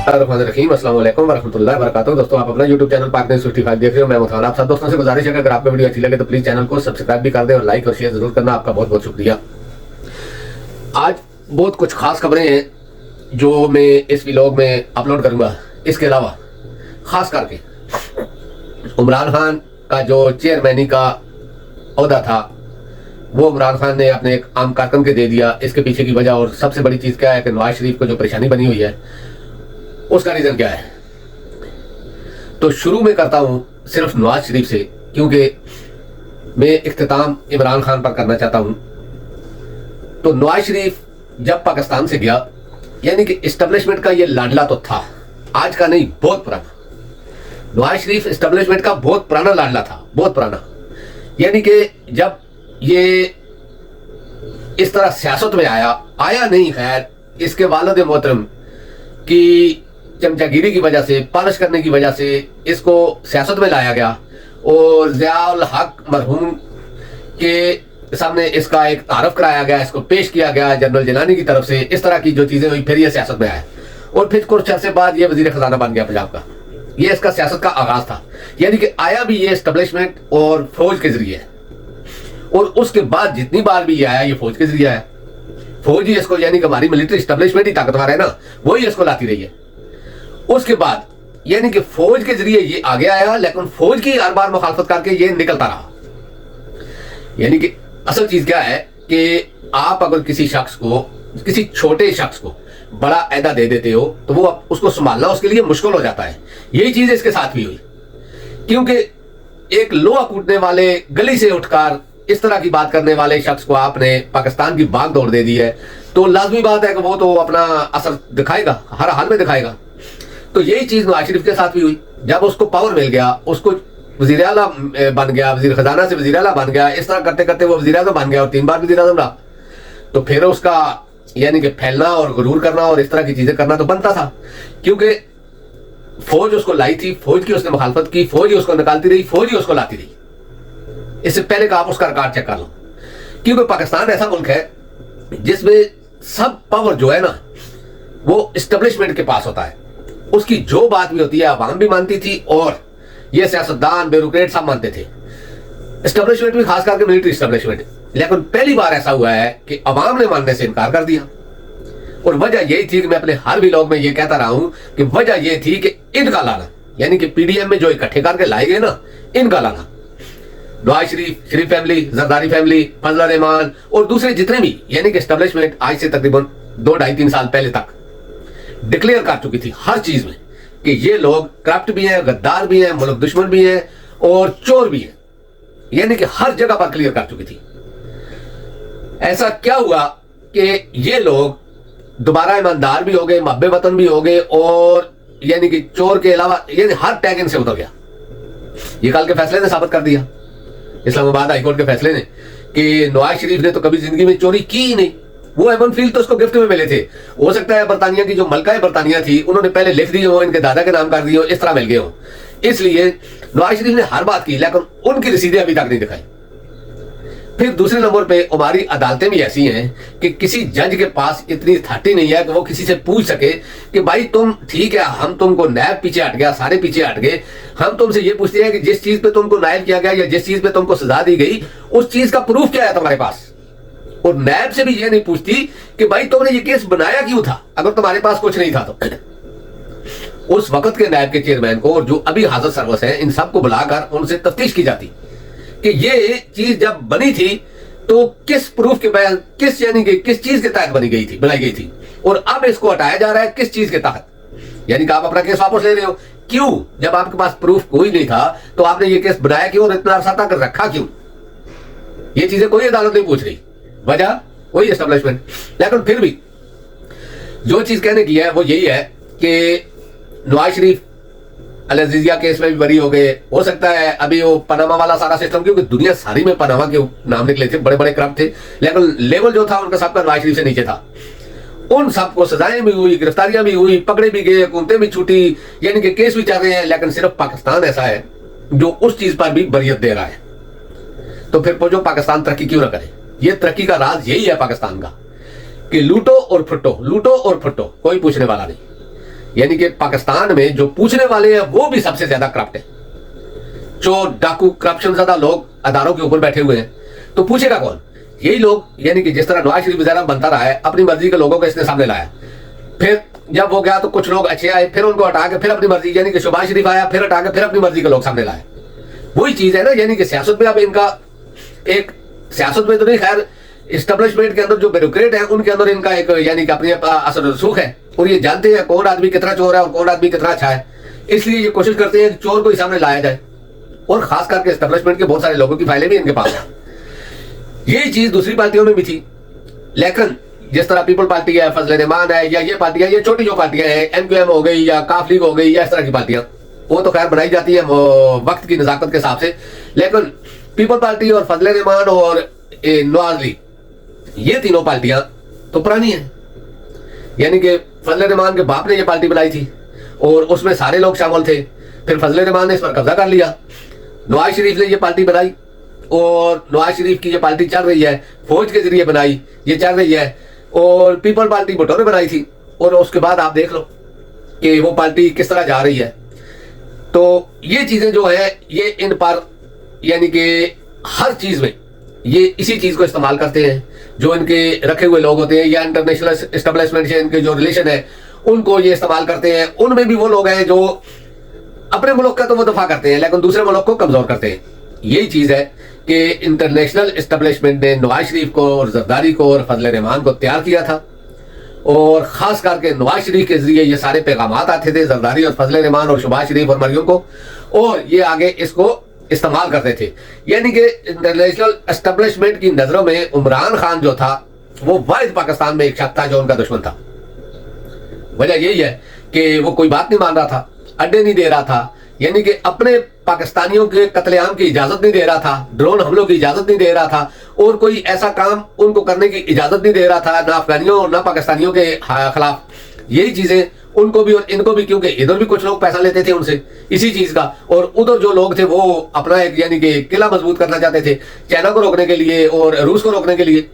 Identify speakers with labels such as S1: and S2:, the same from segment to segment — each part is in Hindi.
S1: रहीम अस्सलाम वालेकुम वरहमतुल्लाहि वबरकातुहू। दोस्तों, आप अपना YouTube चैनल पाक न्यूज़ 55 देख रहे हो। मैं मुथान। आप सब दोस्तों से गुजारिश है कि अगर आपको वीडियो अच्छी लगे तो प्लीज चैनल को सब्सक्राइब भी कर दें और लाइक और शेयर जरूर करना। आपका बहुत बहुत शुक्रिया। आज बहुत कुछ खास खबरें हैं जो मैं इस व्लॉग में अपलोड करूंगा। इसके अलावा खास करके इमरान खान का जो चेयरमैनी का ओहदा था वो इमरान खान ने अपने एक आम कारकुन के दे दिया। इसके पीछे की वजह और सबसे बड़ी चीज क्या है कि नवाज शरीफ को जो परेशानी बनी हुई है उसका रीजन क्या है। तो शुरू में करता हूं सिर्फ नवाज शरीफ से, क्योंकि मैं इख्तिताम इमरान खान पर करना चाहता हूं। तो नवाज शरीफ जब पाकिस्तान से गया, यानी कि इस्टेब्लिशमेंट का ये लाडला तो था, आज का नहीं, बहुत पुराना। नवाज शरीफ इस्टेब्लिशमेंट का बहुत पुराना लाडला था, बहुत पुराना। यानी कि जब ये इस तरह सियासत में आया नहीं, खैर इसके वालिद मोहतरम की चमचागिरी की वजह से, पालिश करने की वजह से इसको सियासत में लाया गया और ज़ियाउल हक मरहूम के सामने इसका एक तारफ कराया गया, इसको पेश किया गया जनरल जिलानी की तरफ से। इस तरह की जो चीजें हुई, फिर ये सियासत में आया और फिर कुछ अर्से बाद ये वजीर खजाना बन गया पंजाब का। ये इसका सियासत का आगाज था। यानी कि आया भी ये एस्टेब्लिशमेंट और फौज के जरिए, और उसके बाद जितनी बार भी ये आया ये फौज के जरिए आया। फौज ही इसको, यानी कि हमारी मिलिट्री एस्टेब्लिशमेंट ही ताकतवर है ना, वही इसको लाती रही है। उसके बाद यानी कि फौज के जरिए ये आगे आया, लेकिन फौज की हर बार मुखालफत करके ये निकलता रहा। यानी कि असल चीज क्या है कि आप अगर किसी शख्स को, किसी छोटे शख्स को बड़ा अहदा दे देते हो तो वो उसको संभालना उसके लिए मुश्किल हो जाता है। यही चीज इसके साथ भी हुई, क्योंकि एक लोहा कूटने वाले, गली से उठकर इस तरह की बात करने वाले शख्स को आपने पाकिस्तान की भाग दौड़ दे दी है, तो लाजमी बात है कि वो तो अपना असर दिखाएगा, हर हाल में दिखाएगा। तो यही चीज नवाज शरीफ के साथ भी हुई। जब उसको पावर मिल गया, उसको वजीर आला बन गया, वजीर खजाना से वजीर आला बन गया, इस तरह करते करते वो वजीर आजम बन गया और 3 बार वजीर आजम रहा। तो फिर उसका यानी कि फैलना और गुरूर करना और इस तरह की चीजें करना तो बनता था, क्योंकि फौज उसको लाई थी, फौज की उसने मुखालफत की, फौज ही उसको निकालती रही, फौज ही उसको लाती रही। इससे पहले का आप उसका रिकॉर्ड चेक कर लो, क्योंकि पाकिस्तान ऐसा मुल्क है जिसमें सब पावर जो है ना वो इस्टेब्लिशमेंट के पास होता है। उसकी जो बात भी होती है आवाम भी मानती थी और ये सियासतदान, ब्यूरोक्रेट सब मानते थे, इस्टेब्लिशमेंट भी, खास करके मिलिट्री इस्टेब्लिशमेंट। लेकिन पहली बार ऐसा हुआ है कि अवाम ने मानने से इनकार कर दिया। और वजह यही थी कि मैं अपने हर व्लॉग में ये कहता रहा हूं कि वजह यह थी कि इनका लाना, यानी कि पीडीएम में जो इकट्ठे करके लाए गए ना, इनका लाना। नवाज शरीफ, शरीफ फैमिली, जरदारी फैमिली, फजल रहमान और दूसरे जितने भी, यानी कि एस्टेब्लिशमेंट आज से तकरीबन 2-2.5-3 साल पहले तक डिक्लेयर कर चुकी थी हर चीज में कि ये लोग करप्ट भी हैं, गद्दार भी हैं, मुल्क दुश्मन भी हैं और चोर भी हैं। यानी कि हर जगह पर क्लियर कर चुकी थी। ऐसा क्या हुआ कि ये लोग दोबारा ईमानदार भी हो गए, महबे वतन भी हो गए, और यानी कि चोर के अलावा यानी हर टैग इनसे उतर गया। ये कल के फैसले ने साबित कर दिया, इस्लामाबाद हाईकोर्ट के फैसले ने, कि नवाज शरीफ ने तो कभी जिंदगी में चोरी की ही नहीं। वो एवन फील्ड तो उसको गिफ्ट में मिले थे। हो सकता है बरतानिया की जो मलका है बरतानिया थी, उन्होंने पहले लिख दिए हो, इनके दादा के नाम कर दिए हो, इस तरह मिल गए हो। इसलिए नवाज शरीफ ने हर बात की, लेकिन उनकी रसीदें अभी तक नहीं दिखाई। फिर दूसरे नंबर पे हमारी अदालतें भी ऐसी हैं कि किसी जज के पास इतनी अथॉरिटी नहीं है कि वो किसी से पूछ सके कि भाई तुम ठीक है, हम तुमको नैब पीछे हट गया, सारे पीछे हट गए, हम तुमसे ये पूछते हैं कि जिस चीज पे तुमको नायल किया गया या जिस चीज पे तुमको सजा दी गई उस चीज का प्रूफ क्या है तुम्हारे पास। और नैब से भी ये नहीं पूछती कि भाई तुमने ये केस बनाया क्यों था, अगर तुम्हारे पास कुछ नहीं था तो। उस वक्त के नैब के चेयरमैन को और जो अभी हाजिर सर्वस है, इन सबको बुलाकर उनसे तफ्तीश की जाती कि ये चीज जब बनी थी तो किस प्रूफ के बयान, किस यानी कि किस चीज के तहत बनाई गई थी, और अब इसको हटाया जा रहा है किस चीज के तहत। यानी कि आप अपना केस वापस ले रहे हो, क्यों? जब आपके पास प्रूफ कोई नहीं था तो आपने ये केस बनाया क्यों और इतना अरसा तक रखा क्यों? ये चीजें कोई अदालत नहीं पूछ रही, वजह वही एस्टेब्लिशमेंट। लेकिन फिर भी जो चीज कहने की है वो यही है कि नवाज शरीफ अल अजीजिया केस में भी बरी हो गए। हो सकता है अभी वो पनामा वाला सारा सिस्टम, क्योंकि दुनिया सारी में पनामा के नाम निकले थे, बड़े बड़े करप्ट थे, लेकिन लेवल जो था उनका सबका नवाज शरीफ से नीचे था। उन सबको सजाएं भी हुई, गिरफ्तारियां भी हुई, पकड़े भी गए, हुकूमतें भी छूटी, यानी कि केस भी चल रहे हैं। लेकिन सिर्फ पाकिस्तान ऐसा है जो उस चीज पर भी बरियत दे रहा है। तो फिर जो पाकिस्तान तरक्की क्यों ना करे? ये तरक्की का राज यही है पाकिस्तान का कि लूटो और फुटो, लूटो और फुटो, कोई पूछने वाला नहीं। यानी कि पाकिस्तान में जो पूछने वाले हैं वो भी सबसे ज्यादा करप्ट है। जो डाकू करप्शन ज्यादा लोग अदारों के ऊपर बैठे हुए हैं, तो पूछेगा कौन? यही लोग। यानी कि जिस तरह नवाज शरीफ वगैरह बनता रहा है, अपनी मर्जी के लोगों को इसने सामने लाया, फिर जब वो गया तो कुछ लोग अच्छे आए, फिर उनको हटा के फिर अपनी मर्जी, यानी कि शहबाज शरीफ आया, फिर हटा के फिर अपनी मर्जी के लोग सामने लाए। वही चीज है ना, यानी कि सियासत में अब इनका एक, सियासत में तो नहीं, खैर एस्टेब्लिशमेंट के अंदर जो ब्यूरोक्रेट है उनके अंदर इनका एक यानी कि अपनी असर रसूख है, और ये जानते हैं कौन आदमी कितना चोर है और कौन आदमी कितना अच्छा है। इसलिए ये कोशिश करते हैं कि चोर को ही सामने लाया जाए, और खास करके एस्टेब्लिशमेंट के बहुत सारे लोगों की फाइलें भी इनके पास है। यही चीज दूसरी पार्टियों में भी थी, लेकिन जिस तरह पीपल पार्टी है, फजल रहमान है, या ये पार्टियां, ये छोटी जो पार्टियां हैं, एमक्यूएम हो गई या काफ लीग हो गई, या इस तरह की पार्टियां, वो तो खैर बनाई जाती है वक्त की नजाकत के हिसाब से। लेकिन पीपल पार्टी और फजल रहमान और नवाज लीग, ये तीनों पार्टियां तो पुरानी हैं। यानी कि फजल रहमान के बाप ने ये पार्टी बनाई थी और उसमें सारे लोग शामिल थे। फिर फजल रहमान ने इस पर कब्जा कर लिया, नवाज शरीफ ने ये पार्टी बनाई, और नवाज शरीफ की ये पार्टी चल रही है, फौज के जरिए बनाई, ये चल रही है। और पीपल पार्टी भुट्टो ने बनाई थी, और उसके बाद आप देख लो कि वो पार्टी किस तरह जा रही है। तो ये चीजें जो है ये इन पर, यानी कि हर चीज में ये इसी चीज को इस्तेमाल करते हैं। जो इनके रखे हुए लोग होते हैं या इंटरनेशनल एस्टेब्लिशमेंट से इनके जो रिलेशन है उनको ये इस्तेमाल करते हैं। उनमें भी वो लोग हैं जो अपने मुल्क का तो वो दफा करते हैं, लेकिन दूसरे मुल्क को कमजोर करते हैं। यही चीज है कि इंटरनेशनल एस्टेब्लिशमेंट ने नवाज शरीफ को और जरदारी को और फजल रहमान को तैयार किया था, और खास करके नवाज शरीफ के जरिए ये सारे पैगाम आते थे जरदारी और फजल रहमान और शहबाज शरीफ और मरियम को, और ये आगे इसको इस्तेमाल करते थे। यानी कि इंटरनेशनल एस्टेब्लिशमेंट की नजरों में इमरान खान जो था वो वाहिद पाकिस्तान में एक शख्स था जो उनका दुश्मन था। वजह यही है कि वो कोई बात नहीं मान रहा था, अड्डे नहीं दे रहा था, यानी कि अपने पाकिस्तानियों के कत्लेआम की इजाजत नहीं दे रहा था, ड्रोन हमलों की इजाजत नहीं दे रहा था, और कोई ऐसा काम उनको करने की इजाजत नहीं दे रहा था, ना अफगानियों और ना पाकिस्तानियों के खिलाफ। यही चीजें उनको भी और इनको भी, क्योंकि इधर भी कुछ लोग पैसा लेते थे उनसे इसी चीज का, और उधर जो लोग थे वो अपना एक यानी कि किला मजबूत करना चाहते थे चाइना को रोकने के लिए और रूस को रोकने के लिए।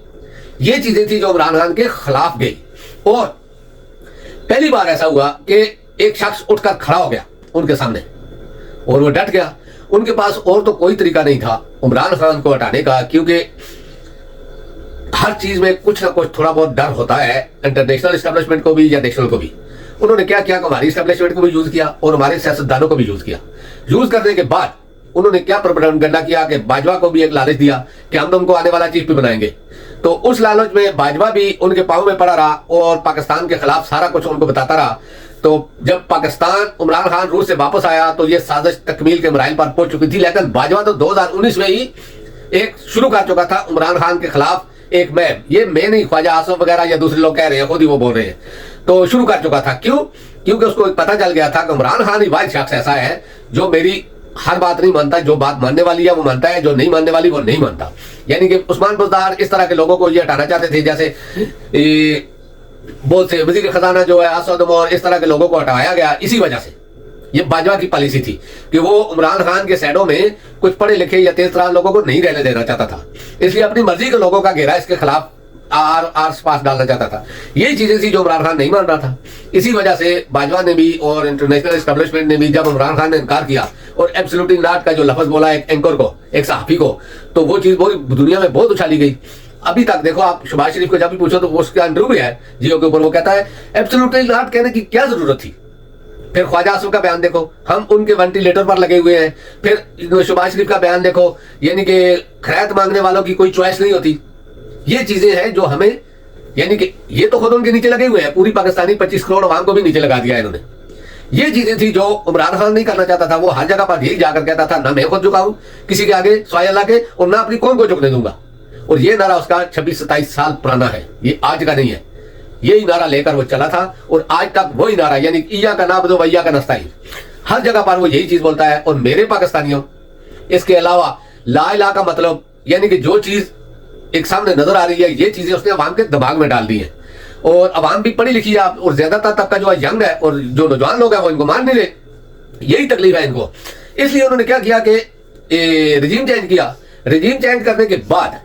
S1: ये चीजें थी जो इमरान खान के खिलाफ गई, और पहली बार ऐसा हुआ कि एक शख्स उठकर खड़ा हो गया उनके सामने और वो डट गया। उनके पास और तो कोई तरीका नहीं था इमरान खान को हटाने का, क्योंकि हर चीज में कुछ ना कुछ थोड़ा बहुत डर होता है, इंटरनेशनल एस्टेब्लिशमेंट को भी या नेशनल को भी। उन्होंने क्या किया कि हमारी एस्टेब्लिशमेंट को भी यूज किया और हमारे सियासतदानों को भी यूज किया। यूज करने के बाद उन्होंने क्या प्रोपेगेंडा किया कि बाजवा को भी एक लालच दिया कि हम तुमको आने वाला चीफ भी बनाएंगे। तो उस लालच में बाजवा भी उनके पांव में पड़ा रहा और पाकिस्तान के खिलाफ सारा कुछ उनको बताता रहा। तो जब पाकिस्तान इमरान खान रूस से वापस आया तो ये साजिश तकमील के मराइल पर पहुंच चुकी थी, लेकिन बाजवा तो 2019 में ही एक शुरू कर चुका था इमरान खान के खिलाफ एक मैम, ये मैं नहीं, ख्वाजा आसफ वगैरह या दूसरे लोग कह रहे हैं, खुद ही वो बोल रहे हैं, तो शुरू कर चुका था। क्यों? क्योंकि उसको पता चल गया था कि इमरान खान ही वाहिद शख्स ऐसा है जो मेरी हर बात नहीं मानता, जो बात मानने वाली है वो मानता है, जो नहीं मानने वाली वो नहीं मानता। यानी कि उस्मान बुज़दार इस तरह के लोगों को ये हटाना चाहते थे, जैसे बहुत से वजीर खजाना जो है असद उमर, इस तरह के लोगों को हटाया गया। इसी वजह से ये बाजवा की पॉलिसी थी कि वो इमरान खान के साइडों में कुछ पढ़े लिखे या तेज तरार लोगों को नहीं रहने देना चाहता था, इसलिए अपनी मर्जी के लोगों का घेरा इसके खिलाफ आस पास डालना चाहता था। यही चीजें थी जो इमरान खान नहीं मान रहा था। इसी वजह से बाजवा ने भी और इंटरनेशनल एस्टेब्लिशमेंट ने भी जब इमरान खान ने इनकार किया और एब्सोल्युटली नॉट का जो लफ्ज बोला एक एंकर को, एक सहाफी को, तो वो चीज पूरी दुनिया में बहुत उछाली गई। अभी तक देखो आप शहबाज शरीफ को जब भी पूछो तो उसका इंटरव्यू भी है जियो के ऊपर, वो कहता है एब्सोल्युटली नॉट कहने की क्या जरूरत थी। फिर ख्वाजा आसफ का बयान देखो, हम उनके वेंटिलेटर पर लगे हुए हैं। फिर शहबाज शरीफ का बयान देखो, यानी कि खैरात मांगने वालों की कोई चॉइस नहीं होती। ये चीजें हैं जो हमें, यानी कि ये तो खुद उनके नीचे लगे हुए हैं, पूरी पाकिस्तानी 25 करोड़ आवाम को भी नीचे लगा दिया है इन्होंने। ये चीजें थी जो इमरान खान नहीं करना चाहता था। वो हर जगह पर यही जाकर कहता था ना मैं खुद झुकाऊं किसी के आगे स्वाय अल्लाह के, और ना अपनी कौम को झुकने दूंगा। और ये नारा उसका 26-27 साल पुराना है, ये आज का नहीं है। यही नारा लेकर वो चला था और आज तक वही नारा, यानी ईया का नाबदो वैया का नस्ताइन, हर जगह पर वो यही चीज बोलता है। और मेरे पाकिस्तानियों, इसके अलावा ला इलाहा का मतलब, यानी कि जो चीज एक सामने नजर आ रही है, ये चीजें उसने अवाम के दिमाग में डाल दी है। और अवाम भी पढ़ी लिखी है और ज्यादातर तबका जो है यंग है, और जो नौजवान लोग हैं वो इनको मान नहीं रहे। यही तकलीफ है इनको। इसलिए उन्होंने क्या किया कि रिजीम चेंज किया। रिजीम चेंज करने के बाद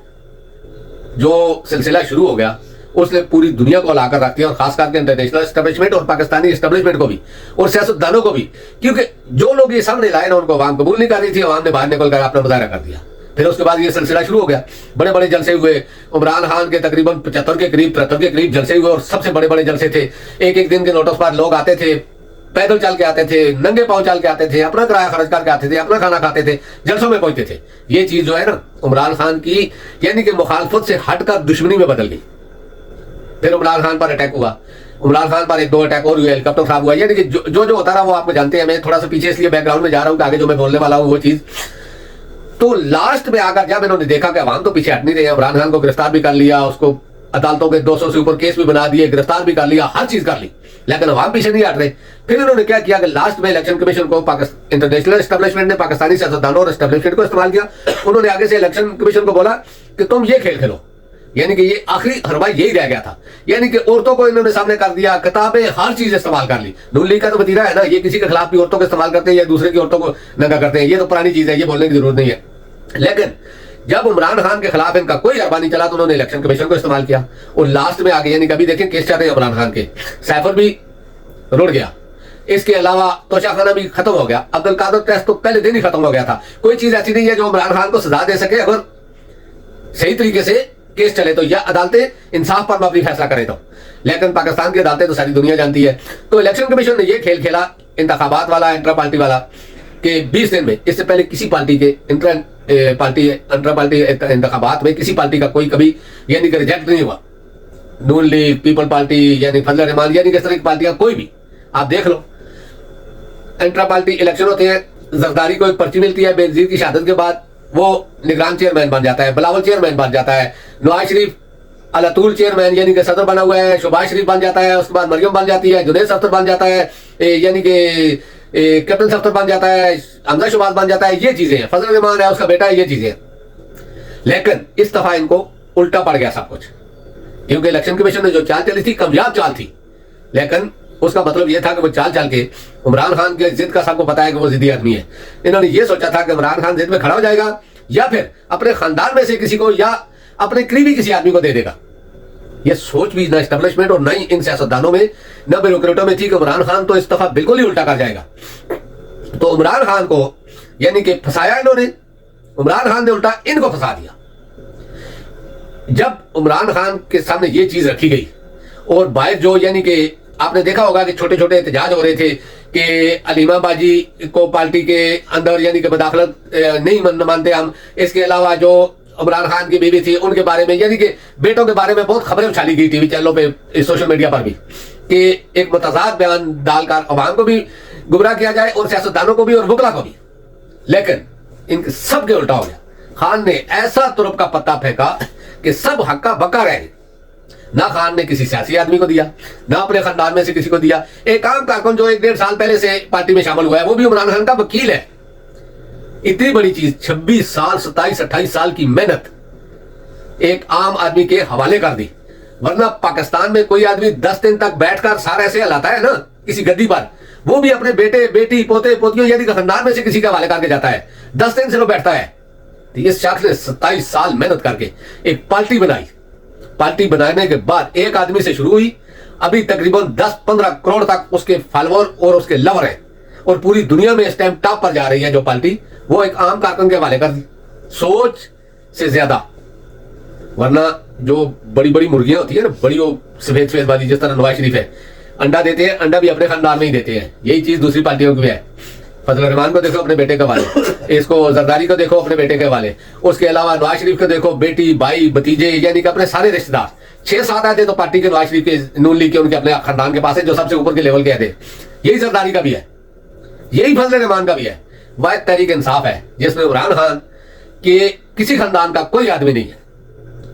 S1: जो सिलसिला शुरू हो गया उसने पूरी दुनिया को लाकर रख दिया, और खास करके इंटरनेशनल एस्टेब्लिशमेंट और पाकिस्तानी एस्टेब्लिशमेंट को भी और सियासतदानों को भी, क्योंकि जो लोग ये सामने लाए ना उनको आवाम कबूल नहीं कर रही थी, आवाम ने बाहर निकल कर अपना मुजाहरा कर दिया। फिर उसके बाद ये सिलसिला शुरू हो गया, बड़े बड़े जलसे हुए, इमरान खान के तकरीबन 75 के करीब 73 के करीब जलसे हुए, और सबसे बड़े बड़े जलसे थे। एक एक दिन के नोटिस पर लोग आते थे, पैदल चल के आते थे, नंगे पांव चल के आते थे, अपना किराया खर्च करके आते थे, अपना खाना खाते थे, जलसों में पहुंचते थे। ये चीज जो है ना इमरान खान की यानी कि मुखालफत से हटकर दुश्मनी में बदल गई। फिर इमरान खान पर अटैक हुआ, इमरान खान पर 1-2 अटैक और हुए, हेलीकॉप्टर खराब हुआ, यानी कि जो होता रहा वो आपको जानते हैं। मैं थोड़ा सा पीछे इसलिए बैकग्राउंड में जा रहा हूँ कि आगे जो मैं बोलने वाला हूँ वो चीज। तो लास्ट में आकर जब इन्होंने देखा कि अवाम तो पीछे हट नहीं रहे, इमरान खान को गिरफ्तार भी कर लिया, उसको अदालतों के 200 से ऊपर केस भी बना दिए, गिरफ्तार भी कर लिया, हर चीज कर ली, लेकिन अवाम पीछे नहीं हट रहे। फिर इन्होंने क्या किया कि लास्ट में इलेक्शन कमीशन को इंटरनेशनल एस्टेब्लिशमेंट ने पाकिस्तानी सियासतदानों और एस्टेब्लिशमेंट को इस्तेमाल किया। उन्होंने आगे से इलेक्शन कमीशन को बोला कि तुम ये खेल खेलो, यानी कि ये आखिरी हरबा यही रह गया था, यानी कि औरतों को इन्होंने सामने कर दिया, किताबें, हर चीज इस्तेमाल कर ली। नून लीग का तो वतीरा है ना, ये किसी के खिलाफ भी औरतों को इस्तेमाल करते हैं या दूसरे की औरतों को नंगा करते हैं, ये तो पुरानी चीज है, ये बोलने की जरूरत नहीं है। लेकिन जब इमरान खान के खिलाफ इनका कोई हरबा नहीं चला तो उन्होंने इलेक्शन कमीशन को इस्तेमाल किया, और लास्ट में आगे यानी कभी देखें केस चल रहे हैं इमरान खान के, सैफर भी रुड़ गया, इसके अलावा तोशाखाना भी खत्म हो गया, अब्दुल कादर टेस्ट तो पहले दिन ही खत्म हो गया था। कोई चीज ऐसी नहीं है जो इमरान खान को सजा दे सके अगर सही तरीके से केस चले तो, या अदालतें इंसाफ पर मबनी फैसला करें तो। लेकिन पाकिस्तान की अदालतें तो सारी दुनिया जानती है। तो इलेक्शन कमीशन ने ये खेल खेला इंतखाबात वाला, इंट्रा पार्टी वाला, कि 20 दिन में, इससे पहले किसी पार्टी के इंट्रा पार्टी इंतखाबात में किसी पार्टी का कोई कभी यानी कि रिजेक्ट नहीं हुआ। नून लीग, पीपल पार्टी, यानी फजल रहमान, यानी कि इस तरह की पार्टियां कोई भी आप देख लो, इंट्रा पार्टी इलेक्शन होते हैं, जरदारी को एक पर्ची मिलती है, बेनजीर की शहादत के बाद वो निगरान चेयरमैन बन जाता है, बिलावल चेयरमैन बन जाता है, नवाज शरीफ अलातूल चेयरमैन यानी कि सदर बना हुआ है, शहबाज शरीफ बन जाता है, उसके बाद मरियम बन जाती है, जुनैद सफ्तर बन जाता है, यानी कि कैप्टन सफ्तर बन जाता है, हमजा शहबाज बन जाता है, ये चीजें हैं, फजल रहमान है उसका बेटा है, ये चीजें। लेकिन इस दफा इनको उल्टा पड़ गया सब कुछ, क्योंकि इलेक्शन कमीशन ने जो चाल चली थी कामयाब चाल थी, लेकिन उसका मतलब यह था कि वो चाल चल के इमरान खान के जिद का सबको पता है कि वो जिद्दी आदमी है। इन्होंने ये सोचा था कि इमरान खान जिद में खड़ा हो जाएगा या फिर अपने खानदान में से किसी को या अपने करीबी किसी आदमी को दे देगा। ये सोच भी ना एस्टेब्लिशमेंट और न ही इन सियासतदानों में, न ब्यूरोक्रेटों में थी कि इमरान खान तो इस दफा बिल्कुल ही उल्टा कर जाएगा। तो इमरान खान को यानी कि फंसाया इन्होंने, इमरान खान ने उल्टा इनको फंसा दिया। जब इमरान खान के सामने ये चीज रखी गई और बाहर जो यानी कि आपने देखा होगा कि छोटे छोटे एहतजाज हो रहे थे कि अलीमा बाजी को पार्टी के अंदर यानी कि मुदाखलत नहीं मानते हम, इसके अलावा जो इमरान खान की बीवी थी उनके बारे में यानी कि बेटों के बारे में बहुत खबरें उछाली गई टीवी चैनलों पे, सोशल मीडिया पर भी, कि एक मुतजाद बयान डालकर अवाम को भी गुमराह किया जाए और सियासतदानों को भी और वकला को भी। लेकिन इन सबके उल्टा हो गया। खान ने ऐसा तुरुप का पत्ता फेंका कि सब हक्का बक्का रह गए। ना खान ने किसी सियासी आदमी को दिया, ना अपने खानदान में से किसी को दिया। एक आम कारकुन जो 1-1.5 साल पहले से पार्टी में शामिल हुआ है, वो भी इमरान खान का वकील है। इतनी बड़ी चीज 26 साल 27-28 साल की मेहनत एक आम आदमी के हवाले कर दी। वरना पाकिस्तान में कोई आदमी 10 दिन तक बैठकर सारा ऐसे हलाता है ना किसी गद्दी पर, वो भी अपने बेटे बेटी पोते पोतियों यानी खानदान में से किसी के हवाले करके जाता है, 10 दिन से वो बैठता है। तो इस शख्स ने 27 साल मेहनत करके एक पार्टी बनाई। पार्टी बनाने के बाद एक आदमी से शुरू हुई, अभी तकरीबन 10-15 करोड़ तक उसके फॉलोअर और उसके लवर हैं, और पूरी दुनिया में इस टाइम टॉप पर जा रही है जो पार्टी, वो एक आम कारकुन के हवाले कर दी सोच से ज्यादा। वरना जो बड़ी बड़ी मुर्गियां होती है ना, बड़ी वो सफेद वाली, जिस तरह नवाज शरीफ है, अंडा देते हैं, अंडा भी अपने खानदान में ही देते हैं। यही चीज दूसरी पार्टियों की भी है। फजल रहमान को देखो अपने बेटे के वाले, इसको जरदारी को देखो अपने बेटे के वाले, उसके अलावा नवाज शरीफ को देखो बेटी भाई भतीजे, यानी कि अपने सारे रिश्तेदार 6-7 आए थे तो पार्टी के नवाज शरीफ के, नून लीग के, उनके अपने खानदान के पास है जो सबसे ऊपर के लेवल के थे। यही जरदारी का भी है, यही फजल रहमान का भी है। वाहिद तहरीक इंसाफ है जिसमें इमरान खान के किसी खानदान का कोई आदमी नहीं है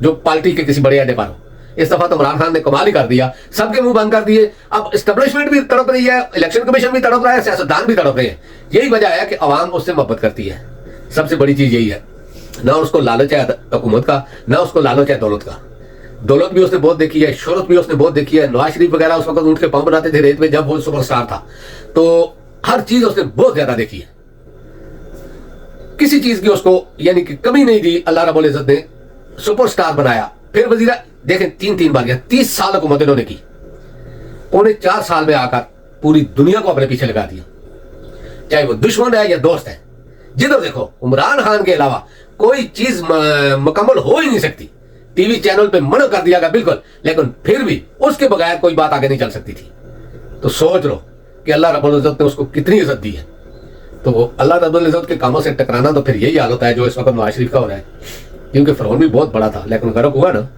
S1: जो पार्टी के किसी बड़े अहदे पर हो। इस दफा तो इमरान खान ने कमाल ही कर दिया, सबके मुंह बंद कर दिए। अब एस्टेब्लिशमेंट भी तड़प रही है, इलेक्शन कमीशन भी तड़प रहा है, सियासतदान भी तड़प रहे हैं। यही वजह है कि अवाम उससे मोहब्बत करती है। सबसे बड़ी चीज यही है, ना उसको लालच है हुकूमत का, ना उसको लालच है दौलत का। दौलत भी उसने बहुत देखी है, शोहरत भी उसने बहुत देखी है। नवाज शरीफ वगैरह उस वक्त ऊँट के पांव बनाते थे रेत में जब वो सुपरस्टार था, तो हर चीज उसने बहुत ज्यादा देखी है। किसी चीज की उसको यानी कि कमी नहीं दी। अल्लाह रब्बुल इज्जत ने सुपरस्टार बनाया फिर वजीरा देखें 3 बार गया, 30 साल हुकूमत इन्होंने की, 4.25 साल में आकर पूरी दुनिया को अपने पीछे लगा दिया, चाहे वो दुश्मन है या दोस्त है। जिधर देखो इमरान खान के अलावा कोई चीज मुकम्मल हो ही नहीं सकती। टीवी चैनल पे मना कर दिया गया बिल्कुल, लेकिन फिर भी उसके बगैर कोई बात आगे नहीं चल सकती थी। तो सोच लो कि अल्लाह रब्बुल इज्जत ने उसको कितनी इज्जत दी है। तो वो अल्लाह रब्बुल इज्जत के कामों से टकराना तो फिर यही हाल होता है जो इस वक्त नवाज शरीफ का हो रहा है। क्योंकि फिरौन भी बहुत बड़ा था, लेकिन गर्क हुआ ना,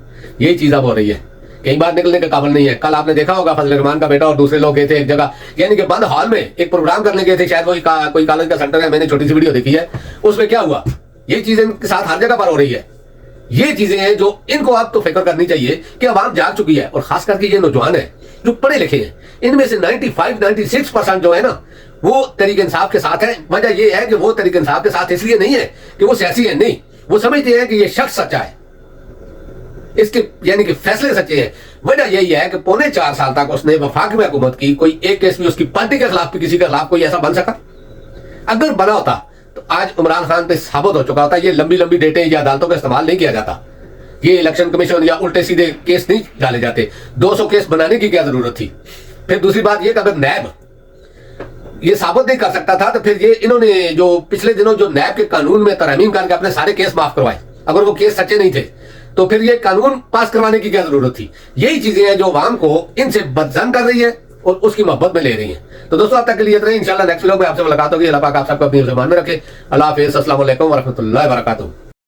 S1: यही चीज अब हो रही है, कई बार निकलने के काबिल नहीं है। कल आपने देखा होगा फजल रहमान का बेटा और दूसरे लोग गए थे एक जगह, यानी कि बंद हॉल में एक प्रोग्राम करने गए थे, शायद वही कोई कॉलेज का सेंटर है, मैंने छोटी सी वीडियो देखी है, उसमें क्या हुआ। ये चीजें इनके साथ हर जगह पर हो रही है। ये चीजें हैं जो इनको आप तो फिक्र करनी चाहिए कि अवाम जाग चुकी है, और खास करके ये नौजवान है जो पढ़े लिखे हैं, इनमें से 95-96% जो है ना वो तरीके इंसाफ के साथ है। वजह ये है कि वो तरीके इंसाफ के साथ इसलिए नहीं है कि वो सियासी है, नहीं, वो समझते हैं कि ये शख्स सच्चा है, इसके यानी कि फैसले सच्चे हैं। वजह यही है कि 4.25 साल तक उसने वफाक में हुकूमत की, कोई एक केस भी उसकी पार्टी के खिलाफ किसी के खिलाफ कोई ऐसा बन सका। अगर बना होता तो आज इमरान खान पे साबित हो चुका होता। ये लंबी लंबी डेटें या अदालतों का इस्तेमाल नहीं किया जाता, ये इलेक्शन कमीशन या उल्टे सीधे केस नहीं डाले जाते। 200 केस बनाने की क्या जरूरत थी। फिर दूसरी बात यह कि अगर नैब ये साबित नहीं कर सकता था तो फिर ये इन्होंने जो पिछले दिनों जो नैब के कानून में तरमीम करके अपने सारे केस माफ करवाए, अगर वो केस सच्चे नहीं थे तो फिर ये कानून पास करवाने की क्या जरूरत थी। यही चीजें हैं जो अवाम को इनसे बदजन कर रही है और उसकी मोहब्बत में ले रही है। तो दोस्तों, अब तक के लिए इतना ही। इंशाल्लाह नेक्स्ट व्लॉग में आपसे मुलाकात होगी। अल्लाह पाक आप सबको अपनी ज़बान में रखे। अल्लाह हाफिज़, अस्सलाम वालेकुम व रहमतुल्लाहि व बरकातुहू।